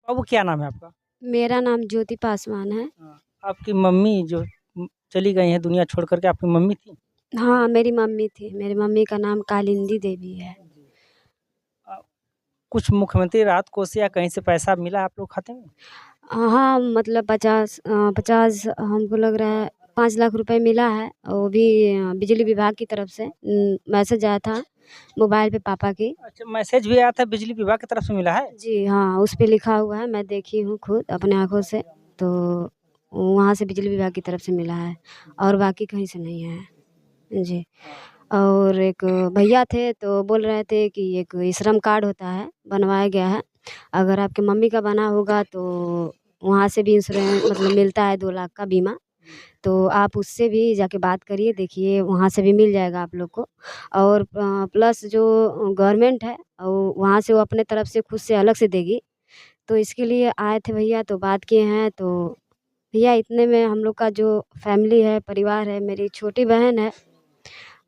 अब वो क्या नाम है आपका? मेरा नाम ज्योति पासवान है। आपकी मम्मी जो चली गई हैं दुनिया छोड़ कर के आपकी मम्मी थी? हाँ, मेरी मम्मी थी। मेरी मम्मी का नाम कालिंदी देवी है। जी। अ, कुछ मुख्यमंत्री राहत कोष या कहीं से पैसा मिला आप लोग खाते में? हाँ, मतलब 50 हमको लग रहा है 5 लाख रुपए मिला है। वो भी बिजली विभाग की तरफ से मैसेज आया था मोबाइल पे पापा की। अच्छा, मैसेज भी आया था बिजली विभाग की तरफ से मिला है? जी हाँ, उस पे लिखा हुआ है, मैं देखी हूँ खुद अपने आँखों से। तो वहाँ से बिजली विभाग की तरफ से मिला है और बाकी कहीं से नहीं है। जी। और एक भैया थे तो बोल रहे थे कि एक श्रम कार्ड होता है, बनवाया गया है। अगर आपकी मम्मी का बना होगा तो वहाँ से भी इंश्योरेंस मतलब मिलता है 2 लाख का बीमा। तो आप उससे भी जाके बात करिए, देखिए वहाँ से भी मिल जाएगा आप लोग को। और प्लस जो गवर्नमेंट है वहाँ से वो अपने तरफ से खुद से अलग से देगी। तो इसके लिए आए थे भैया तो बात किए हैं। तो भैया इतने में हम लोग का जो फैमिली है, परिवार है, मेरी छोटी बहन है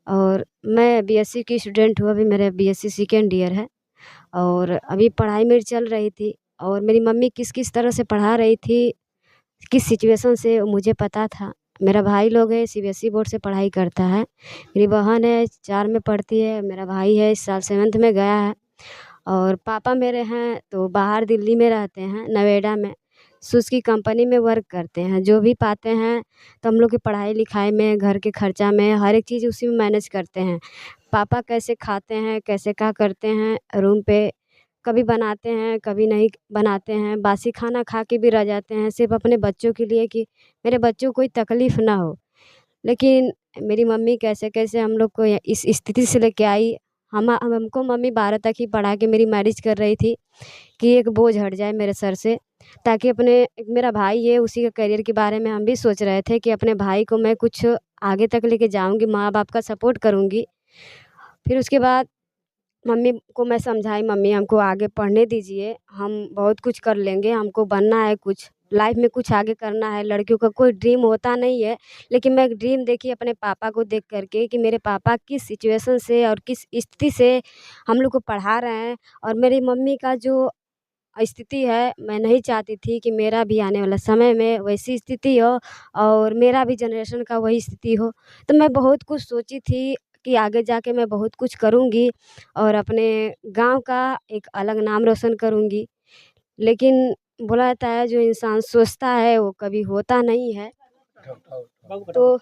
और मैं बीएससी की स्टूडेंट हूँ, अभी मेरा बीएससी सेकंड ईयर है। और अभी पढ़ाई मेरी चल रही थी और मेरी मम्मी किस-किस तरह से पढ़ा रही थी, किस सिचुएशन से मुझे पता था। मेरा भाई लोग है सीबीएसई बोर्ड से पढ़ाई करता है। मेरी बहन है 4 में पढ़ती है, मेरा भाई है इस साल 7th में गया है। और पापा मेरे हैं तो बाहर दिल्ली में रहते हैं, नोएडा में। सुज़ुकी कंपनी में वर्क करते हैं। जो भी पाते हैं तो हम लोग की पढ़ाई-लिखाई में, घर के खर्चा में, हर एक चीज़ उसी में मैनेज करते हैं। पापा कैसे खाते हैं, कैसे क्या करते हैं, रूम पे कभी बनाते हैं, कभी नहीं बनाते हैं। बासी खाना खा के भी रह जाते हैं, सिर्फ़ अपने बच्चों के लिए कि मेरे बच्चों को कोई तकलीफ़ ना हो। लेकिन मेरी मम्मी कैसे-कैसे हम लोग को इस स्थिति से लेके आई। हम हमको मम्मी 12 तक ही पढ़ा के मेरी मैरिज कर रही थी कि एक बोझ हट जाए मेरे सर से, ताकि अपने एक मेरा भाई है उसी के करियर के बारे में हम भी सोच रहे थे कि अपने भाई को मैं कुछ आगे तक लेके जाऊँगी, माँ-बाप का सपोर्ट करूँगी। फिर उसके बाद मम्मी को मैं समझाई, मम्मी हमको आगे पढ़ने दीजिए, हम बहुत कुछ कर लेंगे, हमको बनना है कुछ, लाइफ में कुछ आगे करना है। लड़कियों का कोई ड्रीम होता नहीं है, लेकिन मैं एक ड्रीम देखी अपने पापा को देख कर के कि मेरे पापा किस सिचुएशन से और किस स्थिति से हम लोग को पढ़ा रहे हैं। और मेरी मम्मी का जो स्थिति है, मैं नहीं चाहती थी कि मेरा भी आने वाला समय में वैसी स्थिति हो और मेरा भी जनरेशन का वही स्थिति हो। तो मैं बहुत कुछ सोची थी कि आगे जाके मैं बहुत कुछ करूँगी और अपने गाँव का एक अलग नाम रोशन करूँगी। लेकिन बोला जाता है जो इंसान सोचता है वो कभी होता नहीं है। तो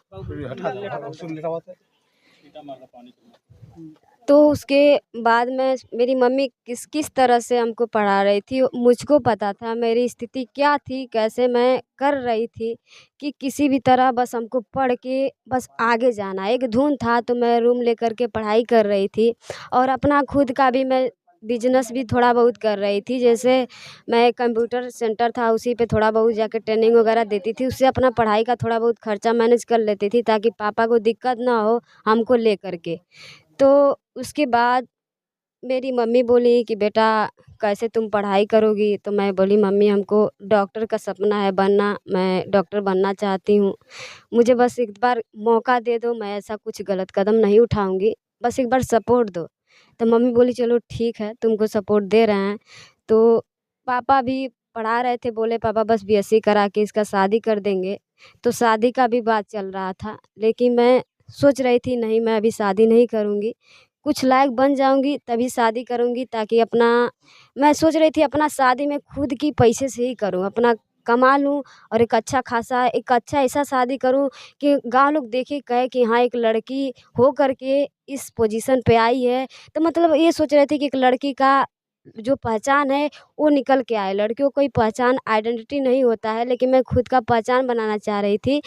तो उसके बाद में मेरी मम्मी किस-किस तरह से हमको पढ़ा रही थी, मुझको पता था मेरी स्थिति क्या थी, कैसे मैं कर रही थी कि किसी भी तरह बस हमको पढ़ के बस आगे जाना है। एक धुन था तो मैं रूम लेकर के पढ़ाई कर रही थी और अपना खुद का भी मैं बिज़नेस भी थोड़ा बहुत कर रही थी। जैसे मैं कंप्यूटर सेंटर था उसी पे थोड़ा बहुत जाके ट्रेनिंग वगैरह देती थी, उससे अपना पढ़ाई का थोड़ा बहुत खर्चा मैनेज कर लेती थी ताकि पापा को दिक्कत ना हो हमको लेकर के। तो उसके बाद मेरी मम्मी बोली कि बेटा कैसे तुम पढ़ाई करोगी? तो मैं बोली मम्मी हमको डॉक्टर का सपना है बनना, मैं डॉक्टर बनना चाहती हूँ। मुझे बस एक बार मौका दे दो, मैं ऐसा कुछ गलत कदम नहीं उठाऊँगी, बस एक बार सपोर्ट दो। तो मम्मी बोली चलो ठीक है, तुमको सपोर्ट दे रहे हैं। तो पापा भी पढ़ा रहे थे, बोले पापा बस बीएससी करा के इसका शादी कर देंगे। तो शादी का भी बात चल रहा था, लेकिन मैं सोच रही थी नहीं मैं अभी शादी नहीं करूँगी, कुछ लायक बन जाऊँगी तभी शादी करूँगी ताकि अपना मैं सोच रही थी अपना शादी मैं खुद की पैसे से ही करूँ, अपना कमा लूँ और एक अच्छा खासा एक अच्छा ऐसा शादी करूँ कि गाँव लोग देखे कहे कि हाँ एक लड़की हो करके इस पोजीशन पे आई है। तो मतलब ये सोच रहे थे कि एक लड़की का जो पहचान है वो निकल के आए। लड़कियों को कोई पहचान आइडेंटिटी नहीं होता है, लेकिन मैं खुद का पहचान बनाना चाह रही थी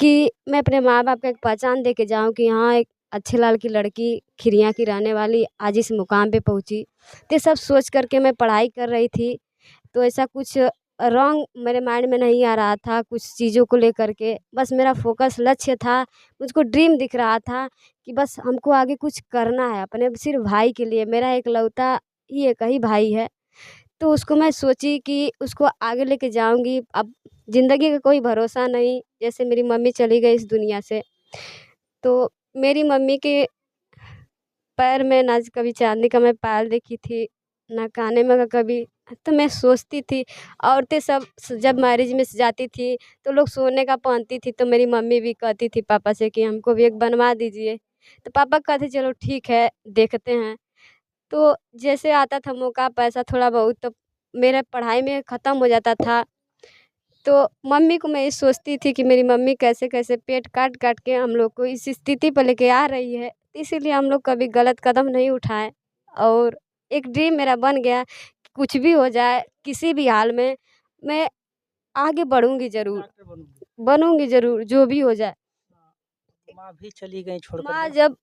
कि मैं अपने माँ-बाप को एक पहचान दे के जाऊँ कि हाँ, एक अच्छे लाल की लड़की खिरियाँ की रहने वाली आज इस मुकाम पे पहुँची। तो ये सब सोच कर के मैं पढ़ाई कर रही थी, तो ऐसा कुछ रॉन्ग मेरे माइंड में नहीं आ रहा था कुछ चीज़ों को लेकर के। बस मेरा फ़ोकस लक्ष्य था, मुझको ड्रीम दिख रहा था कि बस हमको आगे कुछ करना है अपने सिर्फ़ भाई के लिए। मेरा इकलौता ही एक ही भाई है। तो उसको मैं सोची कि उसको आगे लेके जाऊँगी। अब ज़िंदगी का कोई भरोसा नहीं, जैसे मेरी मम्मी चली गई इस दुनिया से, तो मेरी मम्मी के पैर में ना कभी चाँदी का मैं पायल देखी थी, ना काने में का कभी तो मैं सोचती थी, औरतें सब जब मैरिज में जाती थी तो लोग सोने का पहनती थी, तो मेरी मम्मी भी कहती थी पापा से कि हमको भी एक बनवा दीजिए। तो पापा कहते चलो ठीक है, देखते हैं। तो जैसे आता था मौका, पैसा थोड़ा बहुत तो मेरा पढ़ाई में ख़त्म हो जाता था। तो मम्मी को मैं ये सोचती थी कि मेरी मम्मी कैसे-कैसे पेट काट-काट के हम लोग को इस स्थिति पर लेके आ रही है, इसीलिए हम लोग कभी गलत कदम नहीं उठाएँ। और एक ड्रीम मेरा बन गया, कुछ भी हो जाए, किसी भी हाल में, मैं आगे बढ़ूँगी ज़रूर, डॉक्टर बनूँगी। बनूँगी ज़रूर, जो भी हो जाए। हाँ, माँ भी चली गईं छोड़ कर माँ के। जब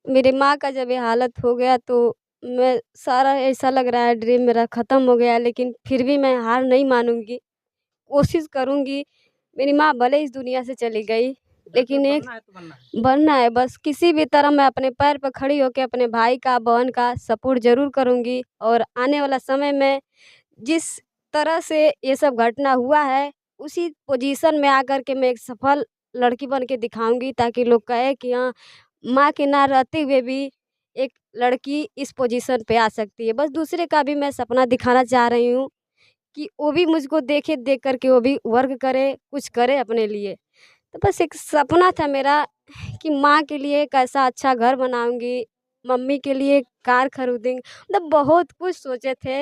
मेरी माँ का जब ये हालत हो गया तो मैं सारा ऐसा लग रहा है ड्रीम मेरा ख़त्म हो गया है, लेकिन फिर भी मैं हार नहीं मानूँगी, कोशिश करूँगी। मेरी माँ भले इस दुनिया से चली गई, लेकिन एक बनना है तो बनना है। बनना है बस, किसी भी तरह मैं अपने पैर पे खड़ी होके अपने भाई का, बहन का सपोर्ट ज़रूर करूँगी। और आने वाला समय में जिस तरह से ये सब घटना हुआ है, उसी पोजीशन में आकर के मैं एक सफल लड़की बन के दिखाऊँगी, ताकि लोग कहें कि हाँ, माँ के ना रहते हुए भी एक लड़की इस पोजीशन पे आ सकती है। बस दूसरे का भी मैं सपना दिखाना चाह रही हूँ कि वो भी मुझको देखे, देख कर के वो भी वर्क करे, कुछ करे अपने लिए। तो बस एक सपना था मेरा कि माँ के लिए एक ऐसा अच्छा घर बनाऊँगी, मम्मी के लिए कार खरीदूँगी, मतलब बहुत कुछ सोचे थे,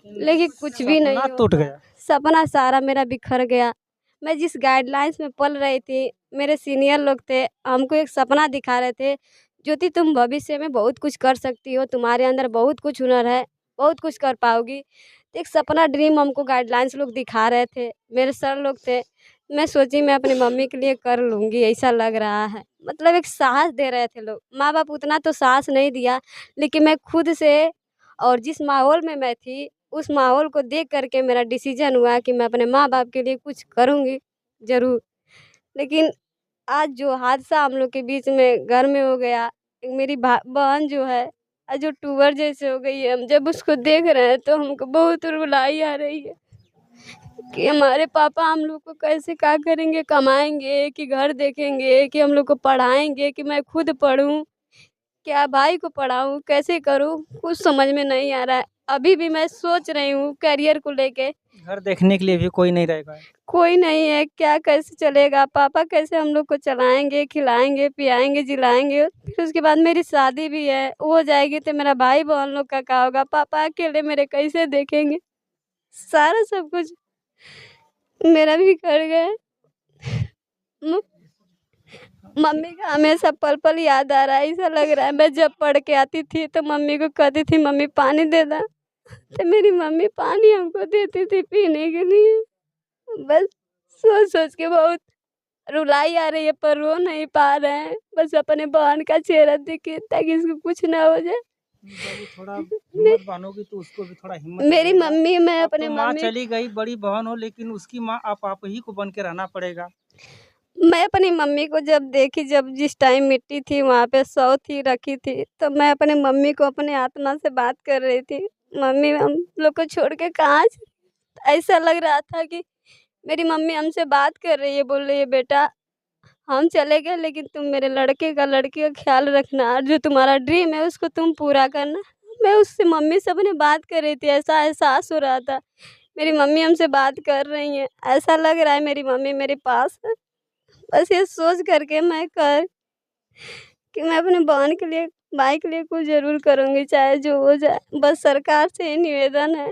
लेकिन कुछ भी सपना नहीं हो टूट पाया। गया। सपना सारा मेरा बिखर गया। मैं जिस गाइडलाइंस में पल रही थी, मेरे सीनियर लोग थे, हमको एक सपना दिखा रहे थे, ज्योति तुम भविष्य में बहुत कुछ कर सकती हो, तुम्हारे अंदर बहुत कुछ हुनर है, बहुत कुछ कर पाओगी। तो एक सपना ड्रीम हमको गाइडलाइंस लोग दिखा रहे थे, मेरे सर लोग थे। मैं सोची मैं अपनी मम्मी के लिए कर लूँगी, ऐसा लग रहा है। मतलब एक साहस दे रहे थे लोग, माँ-बाप उतना तो साहस नहीं दिया, लेकिन मैं खुद से और जिस माहौल में मैं थी, उस माहौल को देख कर के मेरा डिसीज़न हुआ कि मैं अपने माँ-बाप के लिए कुछ करूँगी, ज़रूर। लेकिन आज जो हादसा हम लोग के बीच में घर में हो गया, एक मेरी बहन जो है जो टूअर जैसे हो गई है, हम जब उसको देख रहे हैं तो हमको बहुत रुलाई आ रही है कि हमारे पापा हम लोग को कैसे क्या करेंगे, कमाएँगे कि घर देखेंगे कि हम लोग को पढ़ाएँगे कि मैं खुद पढ़ूँ, क्या भाई को पढ़ाऊँ, कैसे करूँ? कुछ समझ में नहीं आ रहा है। अभी भी मैं सोच रही हूँ करियर को लेके, घर देखने के लिए भी कोई नहीं रहेगा। कोई नहीं है, क्या कैसे चलेगा? पापा कैसे हम लोग को चलाएँगे, खिलाएँगे, पियाएँगे, जिलाएँगे? फिर उसके बाद मेरी शादी भी है, वो हो जाएगी तो मेरा भाई-बहन लोग का क्या होगा? पापा अकेले मेरे कैसे देखेंगे? सारा सब कुछ मेरा बिखर गया है। म मम्मी का हमेशा पल-पल याद आ रहा है, ऐसा लग रहा है मैं जब पढ़ के आती थी तो मम्मी को कहती थी मम्मी पानी दे दो, तो मेरी मम्मी पानी हमको देती थी पीने के लिए। बस सोच-सोच के बहुत रुलाई आ रही है, पर रो नहीं पा रहे हैं। बस अपने बहन का चेहरा देखे ताकि इसको कुछ ना हो जाए। जब वो थोड़ा मे हिम्मत बाँधोगी तो उसको भी थोड़ा हिम्मत मेरी लगेगा। मम्मी मैं अब अपने तो माँ मम्मी चली गई, बड़ी बहन हो लेकिन उसकी माँ आप ही को बन के रहना पड़ेगा। मैं अपनी मम्मी को जब देखी, जब जिस टाइम मिट्टी थी वहाँ पे सौ थी रखी थी, तो मैं अपने मम्मी को अपने आत्मा से बात कर रही थी। मम्मी हम लोग को छोड़ के कहाँ ऐसा लग रहा था कि मेरी मम्मी हमसे बात कर रही है, बोल रही है बेटा हम चले गए लेकिन तुम मेरे लड़के का ख़्याल रखना और जो तुम्हारा ड्रीम है उसको तुम पूरा करना। मैं उससे मम्मी से अपनी बात कर रही थी, ऐसा एहसास हो रहा था, मेरी मम्मी हमसे बात कर रही हैं, ऐसा लग रहा है मेरी मम्मी मेरे पास है। बस ये सोच कर के मैं कर कि मैं अपनी बहन के लिए, भाई के लिए कुछ ज़रूर करूँगी, चाहे जो हो जाए। बस सरकार से ये निवेदन है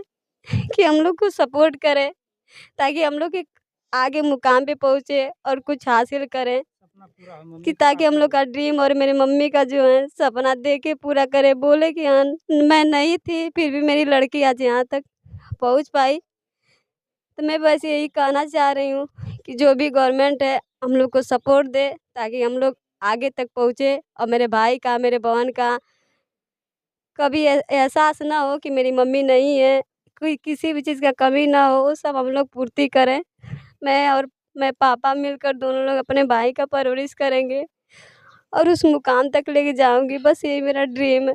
कि हम लोग को सपोर्ट करें, ताकि हम लोग एक आगे मुकाम पे पहुँचे और कुछ हासिल करें। सपना पूरा हो, कि मम्मी का ताकि हम आपका लोग भी। का ड्रीम और मेरी मम्मी का जो है सपना देख के पूरा करे, बोले कि हाँ मैं नहीं थी फिर भी मेरी लड़की आज यहाँ तक पहुँच पाई। तो मैं बस यही कहना चाह रही हूँ कि जो भी गवर्नमेंट है हम लोग को सपोर्ट दे, ताकि हम लोग आगे तक पहुँचे और मेरे भाई का, मेरे बहन का कभी एहसास ना हो कि मेरी मम्मी नहीं है, कोई किसी भी चीज़ का कमी ना हो, वो सब हम लोग पूर्ति करें। मैं और मैं पापा मिलकर दोनों लोग अपने भाई का परवरिश करेंगे और उस मुकाम तक लेके जाऊँगी, बस यही मेरा ड्रीम है।